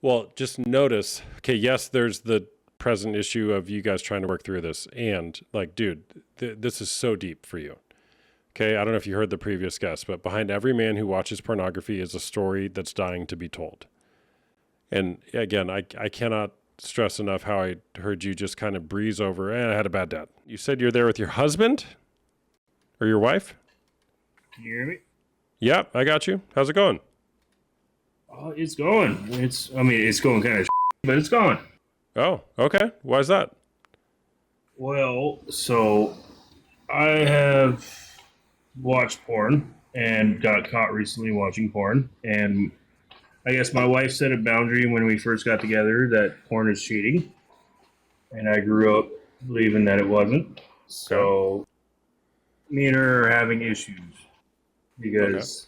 Well, just notice, okay, yes, there's the present issue of you guys trying to work through this. And like, dude, this is so deep for you. Okay, I don't know if you heard the previous guest, but behind every man who watches pornography is a story that's dying to be told. And again, I cannot stress enough how I heard you just kind of breeze over, and I had a bad dad. You said you're there with your husband or your wife? Can you hear me? Yep, I got you. How's it going? Oh, it's going. It's going kind of but it's going. Oh, okay. Why is that? Well, so I have watched porn and got caught recently watching porn. And I guess my wife set a boundary when we first got together that porn is cheating. And I grew up believing that it wasn't. So me and her are having issues because...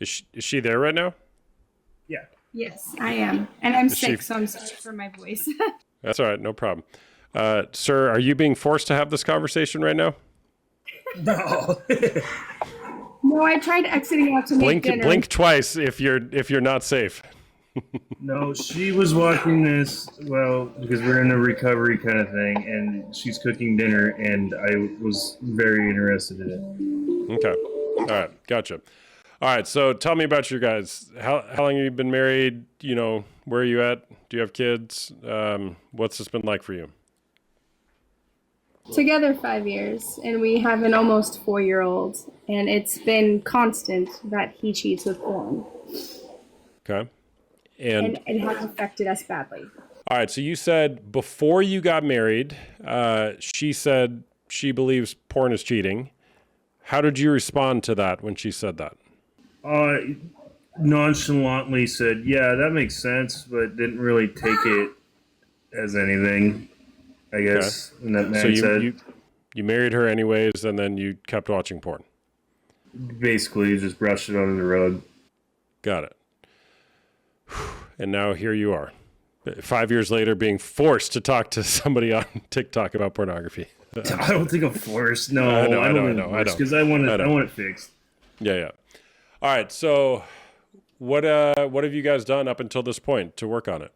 Okay. Is she there right now? Yeah. Yes, I am. And I'm Is sick, she- so I'm sorry for my voice. That's all right. No problem. Sir, are you being forced to have this conversation right now? No. No, I tried exiting out to make dinner. Blink twice if you're not safe. No, she was watching this, well, because we're in a recovery kind of thing, and she's cooking dinner, and I was very interested in it. Okay. All right. Gotcha. All right. So tell me about you guys. How long have you been married? You know, where are you at? Do you have kids? What's this been like for you? Together 5 years, and we have an almost 4-year-old, and it's been constant that he cheats with porn. Okay. And it has affected us badly. All right. So you said before you got married, she said she believes porn is cheating. How did you respond to that when she said that? Nonchalantly said, yeah, that makes sense, but didn't really take it as anything, I guess. Okay. And that man said... You married her anyways, and then you kept watching porn? Basically, just brushed it under the rug. Got it. And now here you are, 5 years later, being forced to talk to somebody on TikTok about pornography. I don't think I'm forced. No, I know. Because I want it fixed. Yeah. All right. So, what have you guys done up until this point to work on it?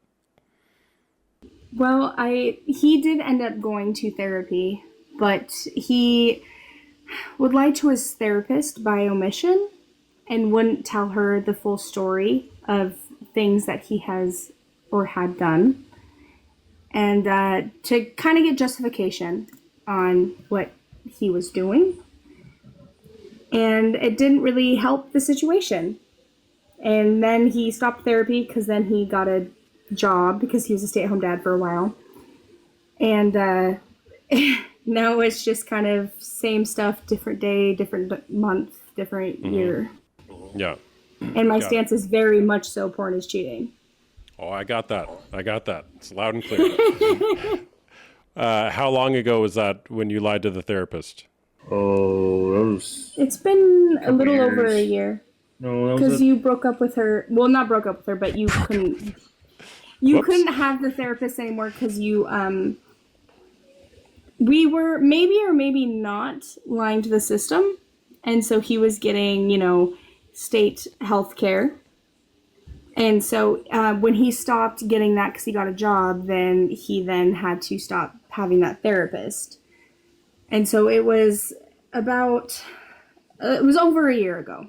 Well, he did end up going to therapy, but he would lie to his therapist by omission and wouldn't tell her the full story of things that he has or had done, and to kind of get justification on what he was doing. And it didn't really help the situation. And then he stopped therapy because then he got a job because he was a stay-at-home dad for a while. And now it's just kind of same stuff, different day, different month, different year. Yeah. And my stance is very much so porn is cheating. Oh, I got that. It's loud and clear. How long ago was that when you lied to the therapist? Oh, it's been a little over a year. No, because you broke up with her. Well, not broke up with her, but you couldn't. You couldn't have the therapist anymore because you we were maybe or maybe not lying to the system, and so he was getting state health care. And so when he stopped getting that because he got a job, then he had to stop having that therapist. And so it was it was over a year ago.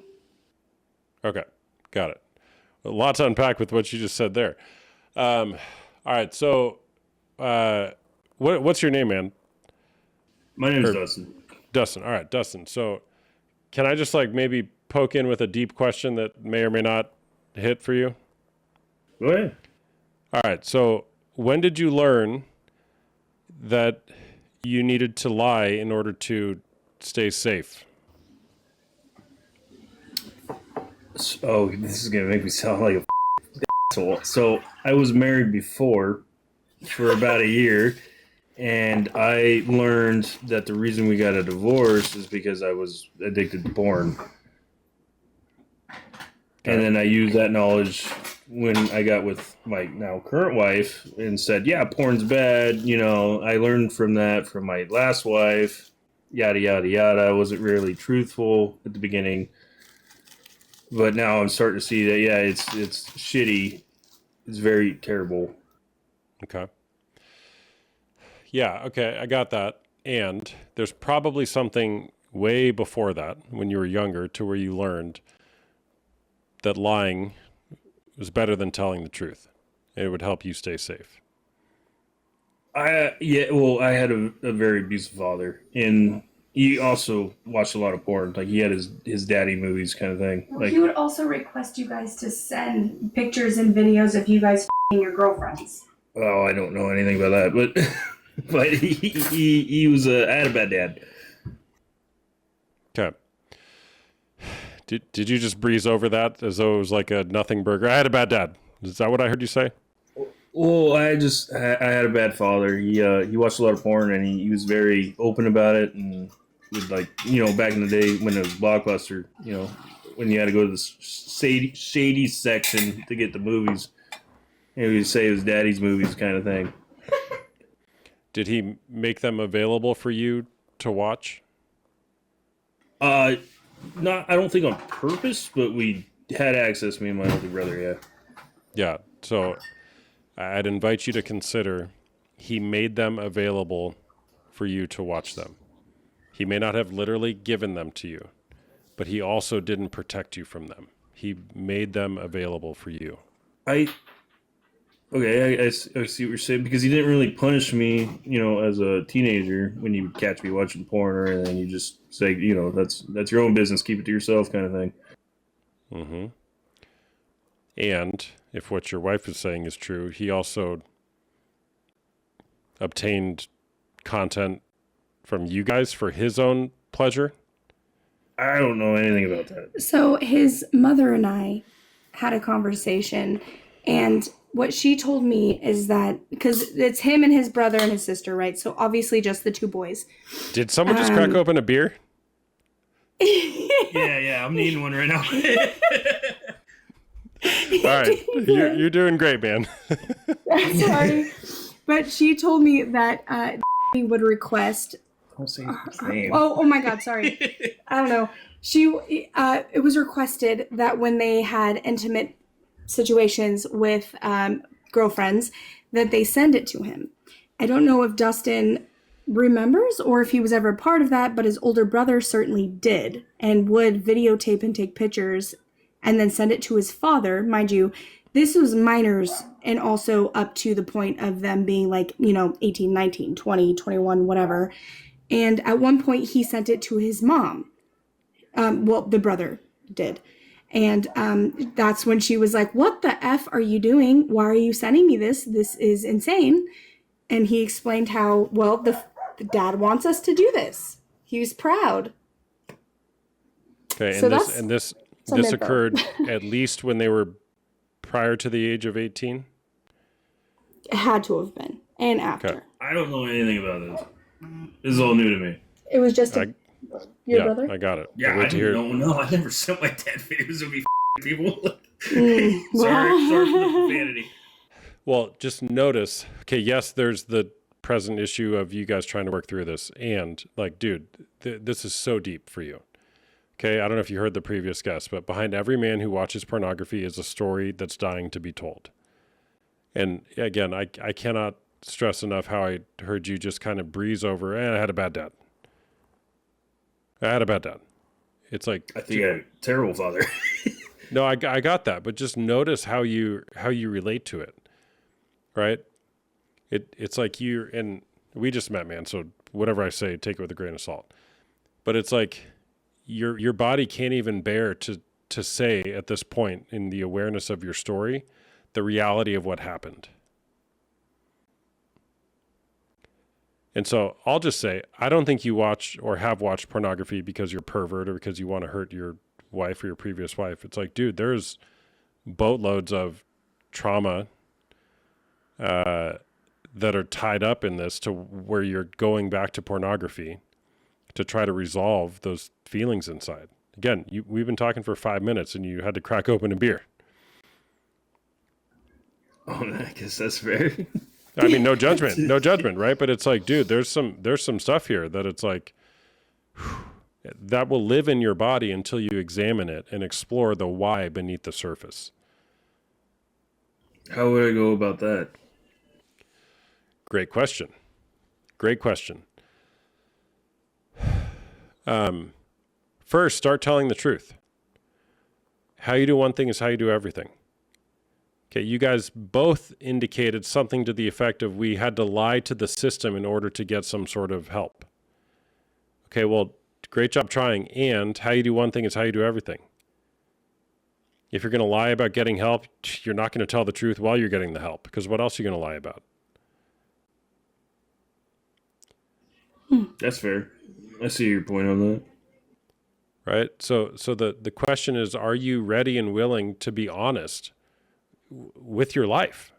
Okay, got it. A lot to unpack with what you just said there. All right, so what's your name, man? My name is Dustin. Dustin, all right, Dustin. So can I just maybe poke in with a deep question that may or may not hit for you? Go ahead. All right, so when did you learn that you needed to lie in order to stay safe? Oh, this is going to make me sound like a asshole. So I was married before for about a year, and I learned that the reason we got a divorce is because I was addicted to porn. And then I used that knowledge when I got with my now current wife and said, yeah, porn's bad. I learned from that from my last wife, yada, yada, yada. I wasn't really truthful at the beginning. But now I'm starting to see that, yeah, it's shitty It's very terrible. Okay. Yeah, okay, I got that. And there's probably something way before that when you were younger to where you learned that lying was better than telling the truth. It would help you stay safe. I had a very abusive father, and he also watched a lot of porn. Like he had his daddy movies kind of thing. Like He would also request you guys to send pictures and videos of you guys f***ing your girlfriends. oh, I don't know anything about that, but but he was I had a bad dad. Okay. Did you just breeze over that as though it was like a nothing burger? I had a bad dad. Is that what I heard you say? Well, I had a bad father. He watched a lot of porn, and he was very open about it, and would, like, back in the day when it was Blockbuster, when you had to go to the shady section to get the movies, he would say it was daddy's movies kind of thing. Did he make them available for you to watch? Not, I don't think on purpose, but we had access, me and my older brother. Yeah. Yeah. So I'd invite you to consider he made them available for you to watch them. He may not have literally given them to you, but he also didn't protect you from them. He made them available for you. Okay, I see what you're saying, because he didn't really punish me, as a teenager when you would catch me watching porn or anything. You just say, that's your own business, keep it to yourself, kind of thing. Mm-hmm. And if what your wife is saying is true, he also obtained content from you guys for his own pleasure. I don't know anything about that. So his mother and I had a conversation, and what she told me is that, because it's him and his brother and his sister, right? So obviously just the two boys. Did someone just crack open a beer? Yeah, I'm needing one right now. All right, you're doing great, man. Sorry. But she told me that he would request. Don't say his name. Oh my God, sorry. I don't know. It was requested that when they had intimate situations with girlfriends, that they send it to him. I don't know if Dustin remembers or if he was ever a part of that, but his older brother certainly did and would videotape and take pictures and then send it to his father. Mind you, this was minors and also up to the point of them being like, 18, 19, 20, 21, whatever. And at one point he sent it to his mom. The brother did. And that's when she was like, what the F are you doing? Why are you sending me this? This is insane. And he explained how, well, the dad wants us to do this. He was proud. Okay, So this info. occurred at least when they were prior to the age of 18? It had to have been. And after. Okay. I don't know anything about this. This is all new to me. It was just your yeah, brother? I got it. Yeah, Wait I to hear- don't know. I never sent my dad videos of me people. Mm, sorry for the profanity. Well, just notice, okay, yes, there's the present issue of you guys trying to work through this. And, like, dude, this is so deep for you. Okay, I don't know if you heard the previous guest, but behind every man who watches pornography is a story that's dying to be told. And, again, I cannot stress enough how I heard you just kind of breeze over, I had a bad dad. It's like... I think I had a terrible father. No, I got that, but just notice how you relate to it, right? It's like and we just met, man, so whatever I say, take it with a grain of salt. But it's like your body can't even bear to say at this point in the awareness of your story the reality of what happened. And so I'll just say, I don't think you watch or have watched pornography because you're a pervert or because you want to hurt your wife or your previous wife. It's like, dude, there's boatloads of trauma that are tied up in this to where you're going back to pornography to try to resolve those feelings inside. Again, we've been talking for 5 minutes and you had to crack open a beer. Oh, I guess that's fair. I mean, no judgment, right? But it's like, dude, there's some stuff here that it's like, that will live in your body until you examine it and explore the why beneath the surface. How would I go about that? Great question. Great question. First, start telling the truth. How you do one thing is how you do everything. Okay, you guys both indicated something to the effect of we had to lie to the system in order to get some sort of help. Okay, well, great job trying. And how you do one thing is how you do everything. If you're going to lie about getting help, you're not going to tell the truth while you're getting the help, because what else are you going to lie about? That's fair. I see your point on that. Right? So the question is, are you ready and willing to be honest with your life?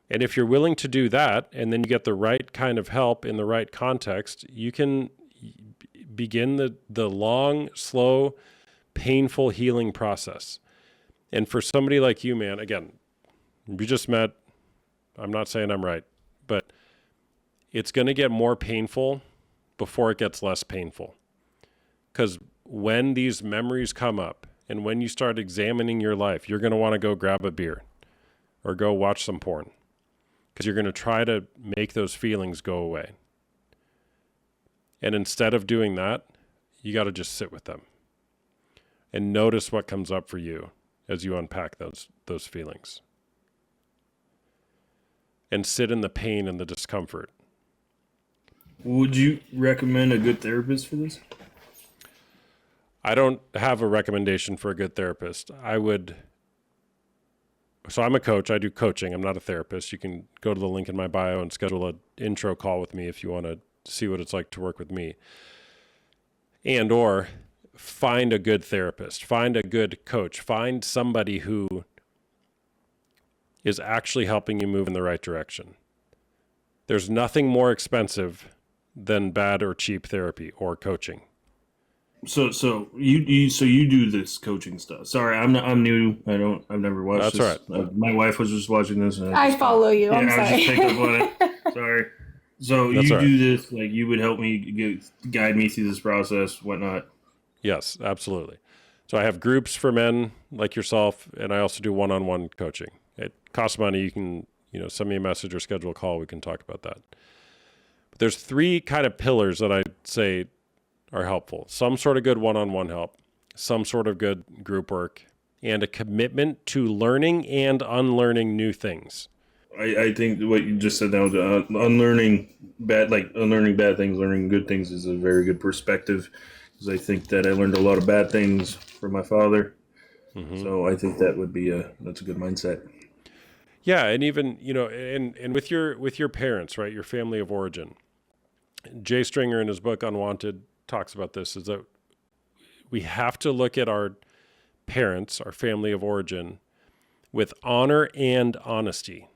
And if you're willing to do that, and then you get the right kind of help in the right context, you can begin the long, slow, painful healing process. And for somebody like you, man, again, we just met. I'm not saying I'm right, but it's going to get more painful before it gets less painful. Because when these memories come up and when you start examining your life, you're going to want to go grab a beer or go watch some porn, because you're going to try to make those feelings go away. And instead of doing that, you got to just sit with them and notice what comes up for you as you unpack those feelings. And sit in the pain and the discomfort. Would you recommend a good therapist for this? I don't have a recommendation for a good therapist. So I'm a coach. I do coaching. I'm not a therapist. You can go to the link in my bio and schedule an intro call with me if you want to see what it's like to work with me. And or find a good therapist, find a good coach, find somebody who is actually helping you move in the right direction. There's nothing more expensive than bad or cheap therapy or coaching. So you do this coaching stuff. Sorry, I'm new. I've never watched That's this. My wife was just watching this, and I follow you. I'm I sorry. just picked up on it. Sorry. So That's you all right. do this, like you would help me guide me through this process, whatnot. Yes, absolutely. So I have groups for men like yourself, and I also do one-on-one coaching. It costs money. You can, send me a message or schedule a call. We can talk about that. But there's three kind of pillars that I'd say are helpful. Some sort of good one-on-one help, some sort of good group work, and a commitment to learning and unlearning new things. I think what you just said now, unlearning bad things, learning good things is a very good perspective. Because I think that I learned a lot of bad things from my father. Mm-hmm. So I think that would be that's a good mindset. Yeah, and even and with your parents, right, your family of origin. Jay Stringer in his book Unwanted talks about this, is that we have to look at our parents, our family of origin, with honor and honesty.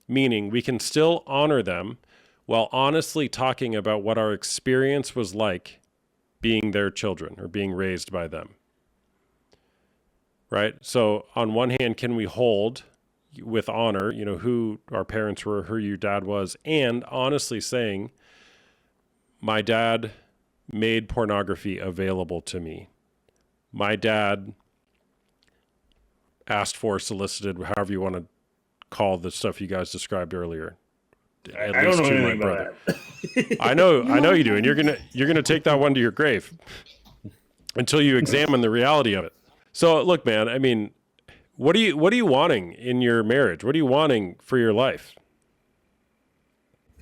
Meaning we can still honor them while honestly talking about what our experience was like being their children or being raised by them. Right? So on one hand, can we hold with honor, who our parents were, who your dad was, and honestly saying, my dad made pornography available to me. My dad asked for, solicited, however you want to call the stuff you guys described earlier. I don't know anything about that. I know you do, and you're gonna take that one to your grave until you examine the reality of it. So look, man, I mean, what are you wanting in your marriage? What are you wanting for your life?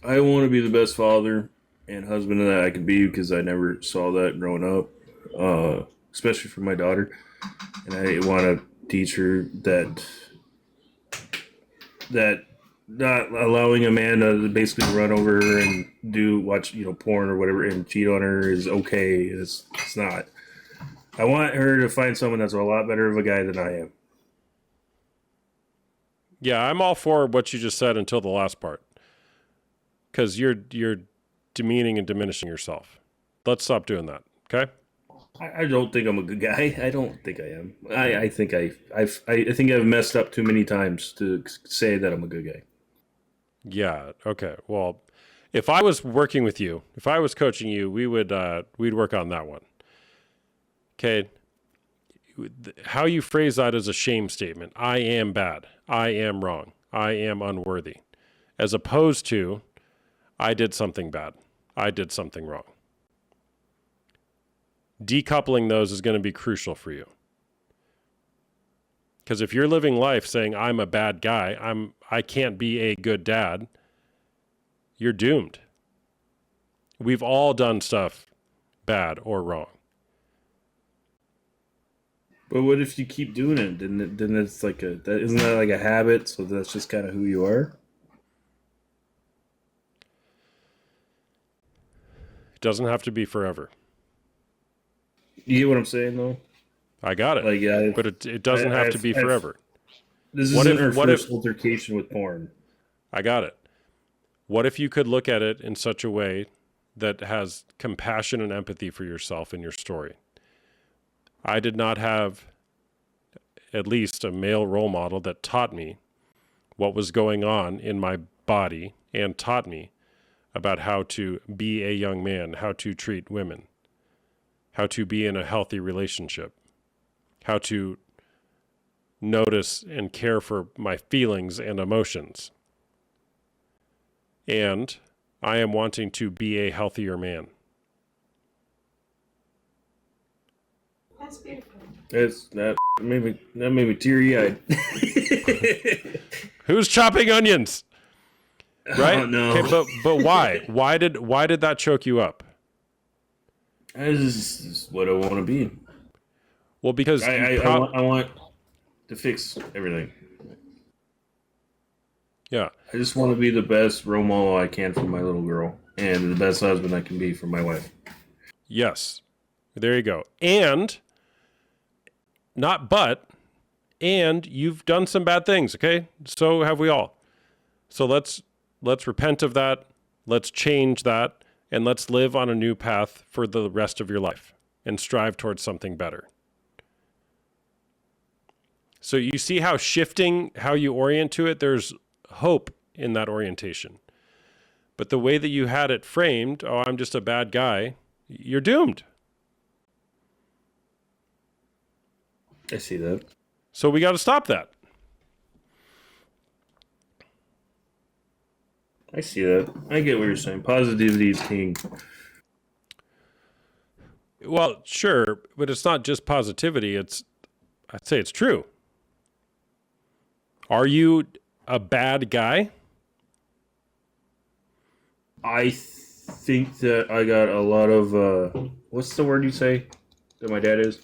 I want to be the best father and husband that I could be, because I never saw that growing up, especially for my daughter. And I want to teach her that not allowing a man to basically run over her and watch porn or whatever and cheat on her is okay. It's not. I want her to find someone that's a lot better of a guy than I am. Yeah, I'm all for what you just said until the last part, because you're demeaning and diminishing yourself. Let's stop doing that, okay? I don't think I'm a good guy. I don't think I am. I think I think I've messed up too many times to say that I'm a good guy. Yeah. Okay. Well, if I was working with you, if I was coaching you, we'd work on that one. Okay. how you phrase that is a shame statement. I am bad. I am wrong. I am unworthy. As opposed to, I did something bad. I did something wrong. Decoupling those is going to be crucial for you. Because if you're living life saying, I'm a bad guy, I can't be a good dad, you're doomed. We've all done stuff bad or wrong. But what if you keep doing it? Then it's like isn't that like a habit? So that's just kind of who you are. It doesn't have to be forever. You get what I'm saying, though? I got it. Like, yeah, but it doesn't have to be forever. This isn't our first altercation with porn. I got it. What if you could look at it in such a way that has compassion and empathy for yourself and your story? I did not have at least a male role model that taught me what was going on in my body and taught me about how to be a young man, how to treat women, how to be in a healthy relationship, how to notice and care for my feelings and emotions. And I am wanting to be a healthier man. That's beautiful. That made me teary-eyed. Who's chopping onions? Right? Oh, no. Okay, but why? Why did that choke you up? This is what I want to be. Well, because I want to fix everything. Yeah. I just want to be the best role model I can for my little girl and the best husband I can be for my wife. Yes. There you go. And you've done some bad things, okay? So have we all. So let's repent of that. Let's change that, and let's live on a new path for the rest of your life and strive towards something better. So you see how shifting how you orient to it, there's hope in that orientation. But the way that you had it framed, oh, I'm just a bad guy, you're doomed. I see that. So we got to stop that. I see that. I get what you're saying. Positivity is king. Well, sure, but it's not just positivity. I'd say it's true. Are you a bad guy? I think that I got a lot of, what's the word you say that my dad is?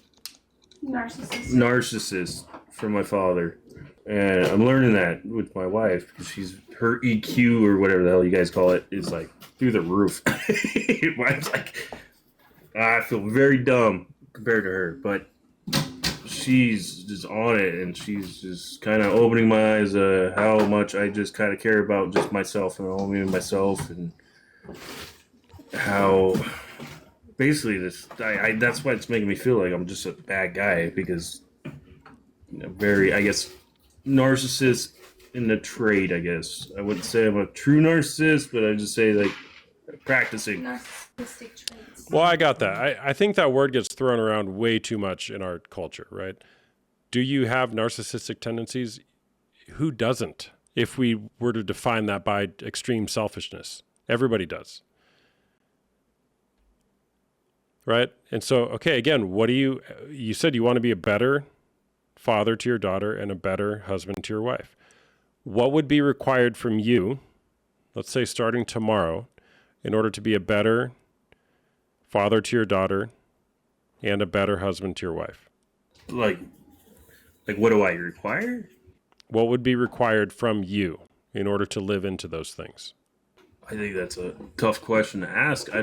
Narcissist from my father. And I'm learning that with my wife because her EQ or whatever the hell you guys call it is like through the roof. Mine's like, I feel very dumb compared to her, but she's just on it and she's just kind of opening my eyes how much I just kind of care about just myself and only myself and how basically that's why it's making me feel like I'm just a bad guy because very, I guess, narcissist in the trade, I guess. I wouldn't say I'm a true narcissist, but I just say like practicing. Narcissistic traits. Well, I got that. I think that word gets thrown around way too much in our culture, right? Do you have narcissistic tendencies? Who doesn't? If we were to define that by extreme selfishness, everybody does. Right? And so, okay, again, you said you want to be a better father to your daughter and a better husband to your wife. What would be required from you, let's say starting tomorrow, in order to be a better father to your daughter and a better husband to your wife? Like what do I require? What would be required from you in order to live into those things? I think that's a tough question to ask. I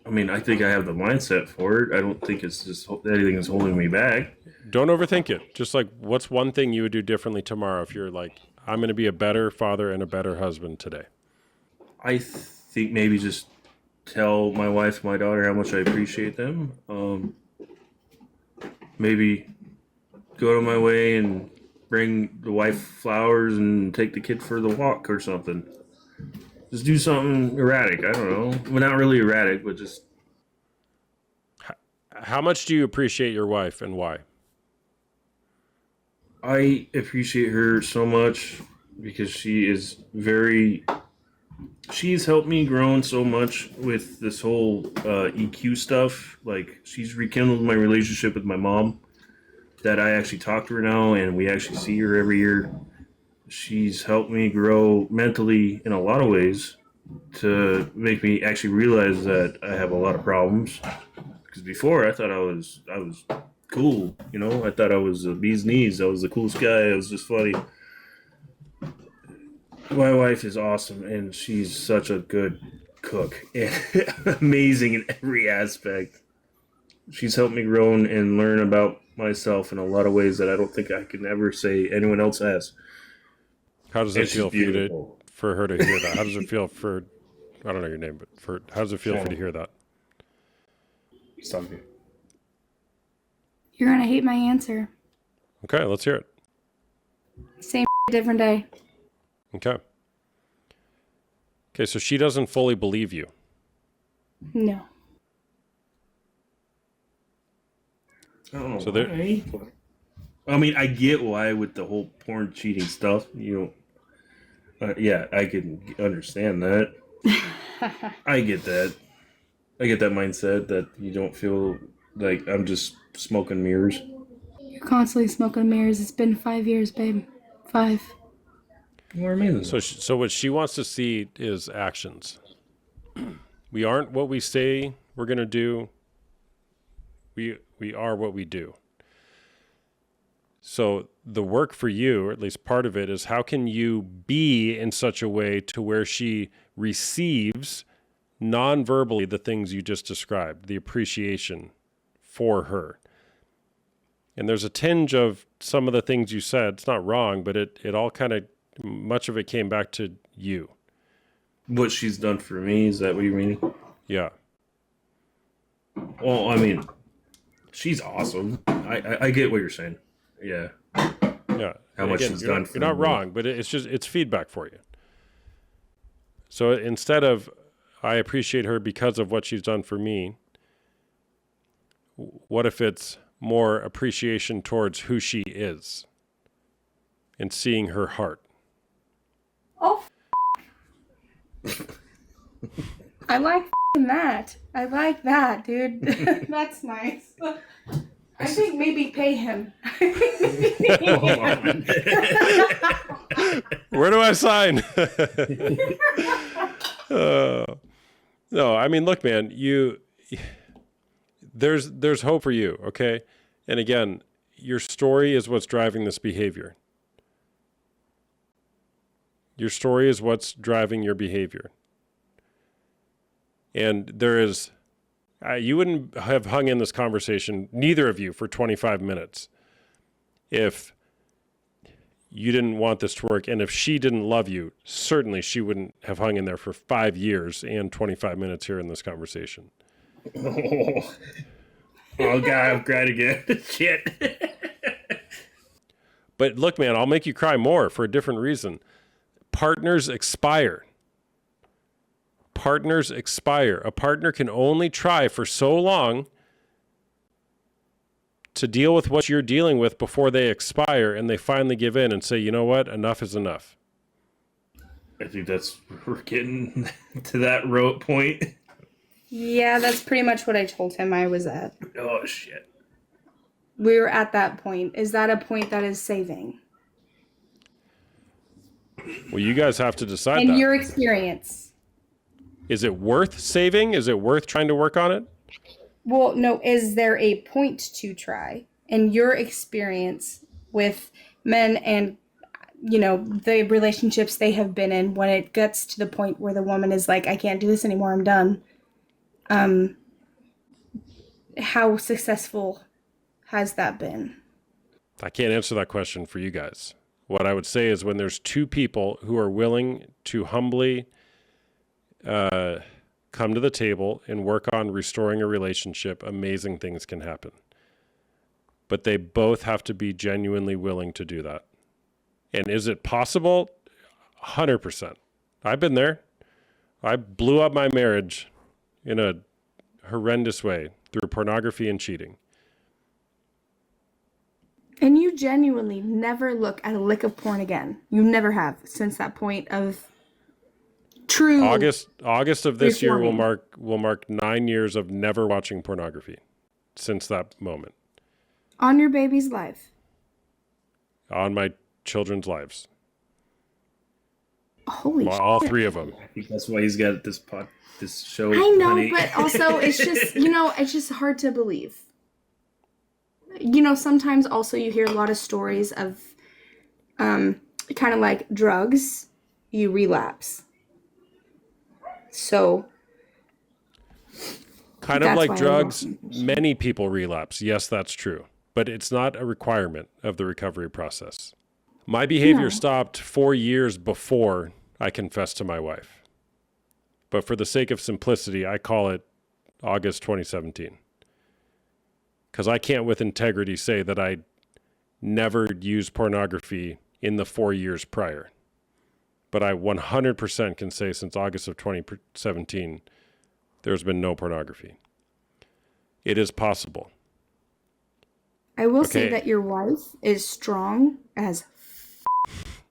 mean, I think I have the mindset for it. I don't think it's just anything is holding me back. Don't overthink it. Just like, what's one thing you would do differently tomorrow if you're like, I'm going to be a better father and a better husband today? I think maybe just tell my wife and my daughter how much I appreciate them. Maybe go to my way and bring the wife flowers and take the kid for the walk or something. Just do something erratic. I don't know. Well, not really erratic, but just... How much do you appreciate your wife and why? I appreciate her so much because she's helped me grow so much with this whole EQ stuff. Like, she's rekindled my relationship with my mom, that I actually talk to her now and we actually see her every year. She's helped me grow mentally in a lot of ways to make me actually realize that I have a lot of problems. Because before I thought I was cool, you know. I thought I was a bee's knees. I was the coolest guy. I was just funny. My wife is awesome, and she's such a good cook and amazing in every aspect. She's helped me grow and learn about myself in a lot of ways that I don't think I can ever say anyone else has. How does it And she's feel beautiful. for her to hear that? How does it feel for, I don't know your name, but how does it feel for her to hear that? Something. You're gonna hate my answer. Okay, let's hear it. Same different day. Okay. Okay, so she doesn't fully believe you. No. I don't know So there- why. I mean, I get why with the whole porn cheating stuff. You know, yeah, I can understand that. I get that. I get that mindset that you don't feel like I'm just smoking mirrors. You're constantly smoking mirrors. It's been 5 years, babe. 5. What do you mean? So what she wants to see is actions. We aren't what we say we're going to do. We are what we do. So the work for you, or at least part of it, is how can you be in such a way to where she receives non-verbally the things you just described, the appreciation for her. And there's a tinge of some of the things you said. It's not wrong, but it all kind of, much of it came back to you. What she's done for me, is that what you mean? Yeah. Well, I mean, she's awesome. I get what you're saying. Yeah. Yeah. How much she's done for You're not me. wrong, but it's feedback for you. So instead of, I appreciate her because of what she's done for me, what if it's more appreciation towards who she is and seeing her heart? Oh, I like that. I like that, dude. That's nice. I think maybe pay him. Where do I sign? No, I mean, look, man, there's hope for you, okay? And again, your story is what's driving this behavior. Your story is what's driving your behavior. And there is, you wouldn't have hung in this conversation, neither of you, for 25 minutes if you didn't want this to work. And if she didn't love you, certainly she wouldn't have hung in there for 5 years and 25 minutes here in this conversation. Oh God, I'm crying again. Shit. But look, man, I'll make you cry more for a different reason. Partners expire. Partners expire. A partner can only try for so long to deal with what you're dealing with before they expire and they finally give in and say, you know what, enough is enough. I think we're getting to that point. Yeah, that's pretty much what I told him I was at. Oh shit. We were at that point. Is that a point that is saving? Well, you guys have to decide In that. your experience. Is it worth saving? Is it worth trying to work on it? Well, no, is there a point to try? In your experience with men and, you know, the relationships they have been in, when it gets to the point where the woman is like, I can't do this anymore, I'm done. How successful has that been? I can't answer that question for you guys. What I would say is when there's two people who are willing to humbly come to the table and work on restoring a relationship, amazing things can happen. But they both have to be genuinely willing to do that. And is it possible? 100%. I've been there. I blew up my marriage in a horrendous way through pornography and cheating. And you genuinely never look at a lick of porn again. You never have since that point of true August of this year will reforming. mark 9 years of never watching pornography since that moment On your baby's life. on my children's lives. Holy All shit. 3 of them. I think that's why he's got this show. I know, honey. but also it's just, it's just hard to believe. Sometimes also you hear a lot of stories of kind of like drugs, you relapse. So Kind of that's like why I drugs, love it. many people relapse. Yes, that's true. But it's not a requirement of the recovery process. My behavior No. stopped 4 years before I confessed to my wife. But for the sake of simplicity, I call it August 2017. Because I can't with integrity say that I never used pornography in the 4 years prior. But I 100% can say since August of 2017, there's been no pornography. It is possible. I will say Okay. that your wife is strong as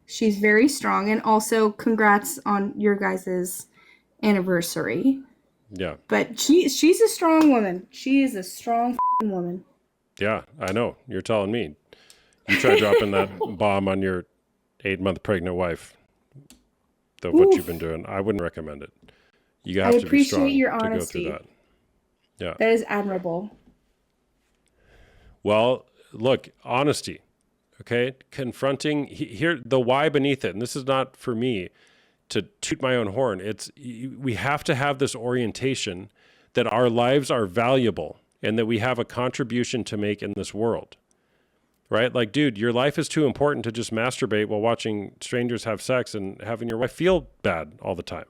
she's very strong, and also congrats on your guys' anniversary. Yeah. But she's a strong woman. She is a strong woman. Yeah, I know. You're telling me. You try dropping that bomb on your 8-month pregnant wife. What you've been doing, I wouldn't recommend it. You have to be appreciate strong your to go through honesty. that. Yeah. That is admirable. Well, look, honesty. Okay, confronting here the why beneath it, and this is not for me to toot my own horn. We have to have this orientation that our lives are valuable and that we have a contribution to make in this world. Right? Like, dude, your life is too important to just masturbate while watching strangers have sex and having your wife feel bad all the time.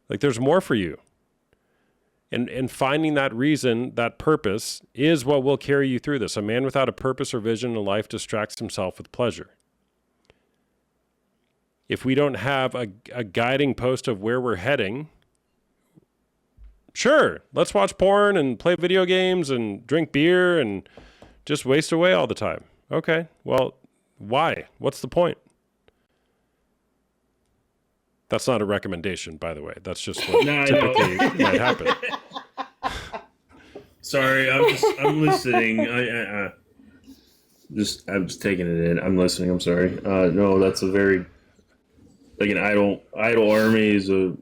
Like, there's more for you. And finding that reason, that purpose, is what will carry you through this. A man without a purpose or vision in life distracts himself with pleasure. If we don't have a guiding post of where we're heading, sure, let's watch porn and play video games and drink beer and just waste away all the time. Okay, well, why? What's the point? That's not a recommendation, by the way. That's just what No, I know. typically might happen. Sorry, I'm listening. I'm just taking it in. I'm listening. I'm sorry. No, that's a very like an idle army is a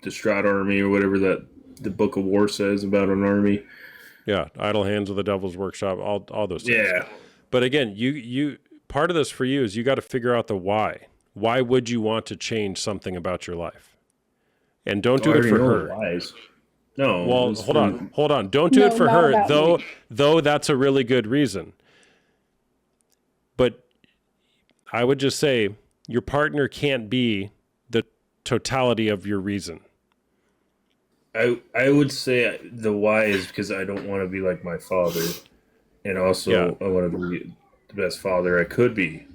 distraught army or whatever that the Book of War says about an army. Yeah, idle hands of the devil's workshop, all those things. Yeah. But again, you part of this for you is you got to figure out the why. Why would you want to change something about your life? And don't do it for her. Lies. No. Well, it's hold on. Don't do No, it for not her, about me. though that's a really good reason. But I would just say your partner can't be the totality of your reason. I would say the why is because I don't want to be like my father, and also Yeah. I want to be the best father I could be.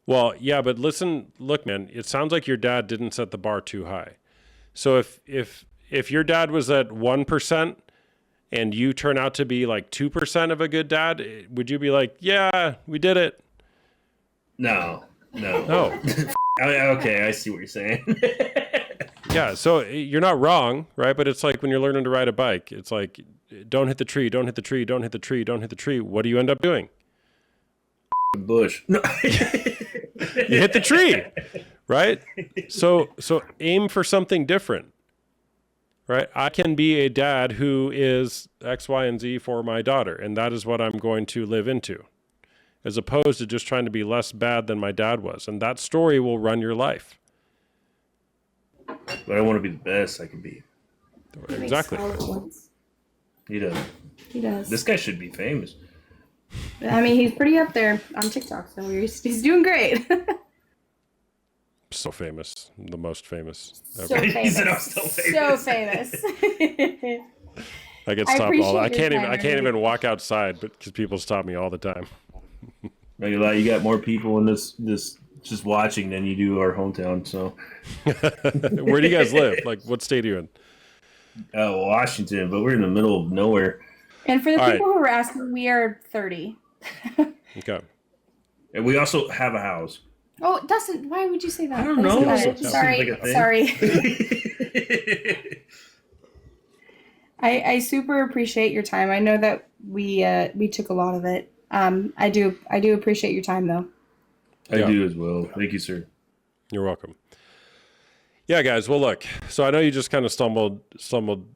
Well, yeah, but look, man, it sounds like your dad didn't set the bar too high. So if your dad was at 1% and you turn out to be like 2% of a good dad, would you be like, yeah, we did it? No. No. Okay, I see what you're saying. Yeah, so you're not wrong, right? But it's like when you're learning to ride a bike, it's like, don't hit the tree, don't hit the tree, don't hit the tree, don't hit the tree. What do you end up doing? Bush. No. You hit the tree, right? So aim for something different, right? I can be a dad who is X, Y, and Z for my daughter, and that is what I'm going to live into, as opposed to just trying to be less bad than my dad was. And that story will run your life. But I want to be the best I can be. Exactly. He does. He does. This guy should be famous. I mean, he's pretty up there on TikTok, so he's doing great. So famous, the most famous ever. So He said I'm famous. still So famous. famous. I get I stopped all. I appreciate can't your even. I time, can't really. even walk outside, but because people stop me all the time. Not gonna lie, you got more people in this just watching than you do our hometown. So, Where do you guys live? Like, what state are you in? Washington, but we're in the middle of nowhere. And for the All people who were asking, we are 30. Okay. And we also have a house. Oh, Dustin, why would you say that? I don't That doesn't know. matter. It just Sorry, seems like a thing. sorry. I super appreciate your time. I know that we took a lot of it. I do appreciate your time though. I do as well. Thank you, sir. You're welcome. Yeah, guys. Well, look. So I know you just kind of stumbled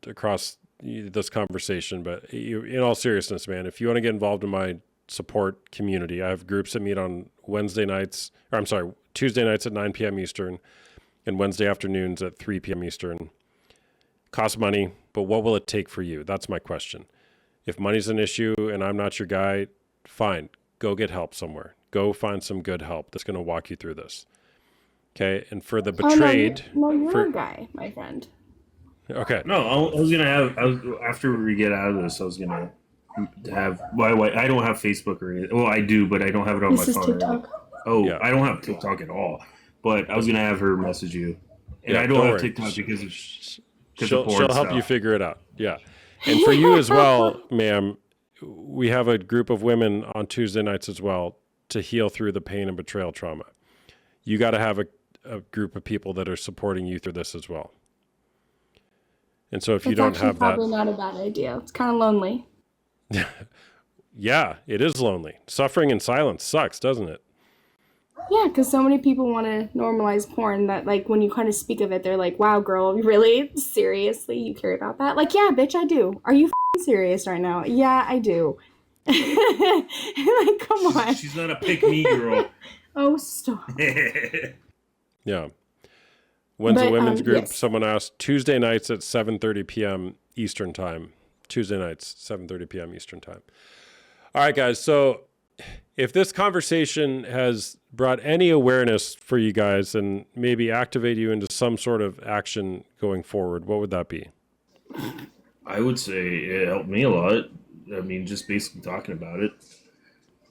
across this conversation, but in all seriousness, man, if you want to get involved in my support community, I have groups that meet on Tuesday nights at 9 p.m. Eastern, and Wednesday afternoons at 3 p.m. Eastern. Costs money, but what will it take for you? That's my question. If money's an issue and I'm not your guy, fine. Go get help somewhere. Go find some good help that's going to walk you through this. Okay, and for the betrayed... No, you're a guy, my friend. Okay. No, I was going to have... after we get out of this, I was going to have... I don't have Facebook or anything. Well, I do, but I don't have it on This my is phone. TikTok. Oh, Yeah. I don't have TikTok at all. But I was going to have her message you. And Yeah, I don't don't have worry. TikTok because of... She'll help you figure it out. Yeah. And for you as well, ma'am, we have a group of women on Tuesday nights as well to heal through the pain and betrayal trauma. You got to have a group of people that are supporting you through this as well. And so if you don't have that... probably not a bad idea. It's kind of lonely. Yeah, it is lonely. Suffering in silence sucks, doesn't it? Yeah, because so many people want to normalize porn that, like, when you kind of speak of it, they're like, wow, girl, really? Seriously? You care about that? Like, yeah, bitch, I do. Are you f***ing serious right now? Yeah, I do. Like, come on. She's not a pick-me girl. Oh, stop. Yeah. When's a women's group? Yes. Someone asked. Tuesday nights at 7:30 p.m. Eastern time. Tuesday nights, 7:30 p.m. Eastern time. All right, guys. So if this conversation has brought any awareness for you guys and maybe activate you into some sort of action going forward, what would that be? I would say it helped me a lot. I mean, just basically talking about it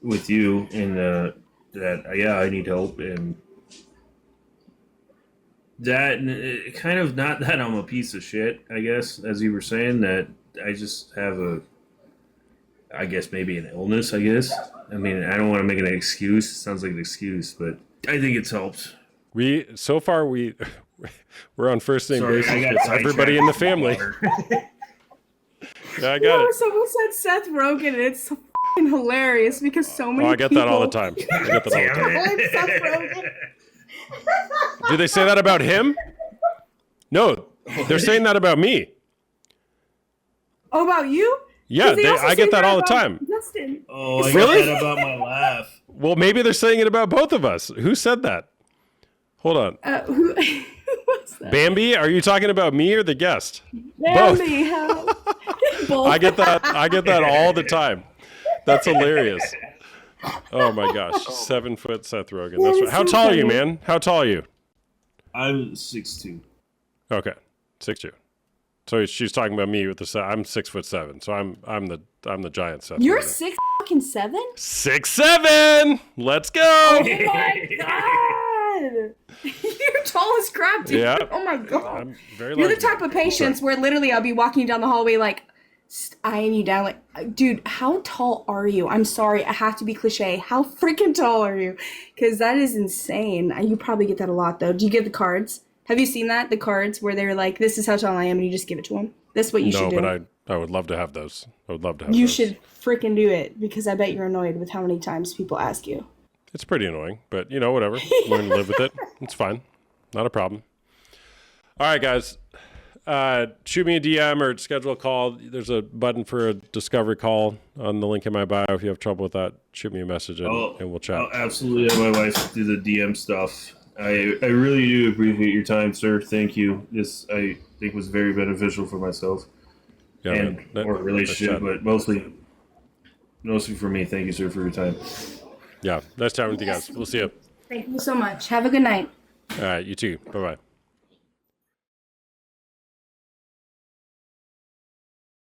with you and I need help and that kind of not that I'm a piece of shit, I guess, as you were saying, that I just have I guess maybe an illness, I guess. I mean, I don't want to make an excuse. It sounds like an excuse, but I think it's helped. We're on first name Sorry, basis I got with everybody in the family. Yeah, I got No, it. someone said Seth Rogen, and it's so f***ing hilarious because so many Oh, I get people... that all the time. I get that all the Damn time. it. Seth Rogen. Do they say that about him? No, they're saying that about me. Oh, about you? Yeah, 'Cause they also I say get that all the about time. Justin. Oh, I Really? got that about my laugh. Well, maybe they're saying it about both of us. Who said that? Hold on. Who was that? Bambi, are you talking about me or the guest? Bambi, how? Both. I get that all the time. That's hilarious. Oh my gosh. 7 foot Seth Rogen. That That's is right. How so tall are you, funny. man? How tall are you? I'm 6'2". Okay. 6'2". So she's talking about me with the I'm 6'7", so I'm the giant Seth. You're Rogen. 6'7"? 6'7". Let's go. Oh my god! You're tall as crap, dude. Yeah. Oh my god. I'm very You're the large type man. of patience where literally I'll be walking down the hallway like eyeing you down like, dude, how tall are you? I'm sorry, I have to be cliche. How freaking tall are you? Because that is insane. You probably get that a lot though. Do you get the cards? Have you seen that? The cards where they're like, this is how tall I am, and you just give it to them? That's what you should do. No, but I would love to have those. I would love to have You those. should freaking do it because I bet you're annoyed with how many times people ask you. It's pretty annoying, but whatever. Learn to live with it. It's fine. Not a problem. All right, guys. Shoot me a DM or schedule a call. There's a button for a discovery call on the link in my bio. If you have trouble with that, shoot me a message and we'll chat. I'll absolutely have my wife do the DM stuff. I really do appreciate your time, sir. Thank you. This, I think, was very beneficial for myself Yeah, and man. our relationship, Nice but mostly for me. Thank you, sir, for your time. Yeah, nice chatting with you guys. We'll see you. Thank you so much. Have a good night. All right, you too. Bye-bye.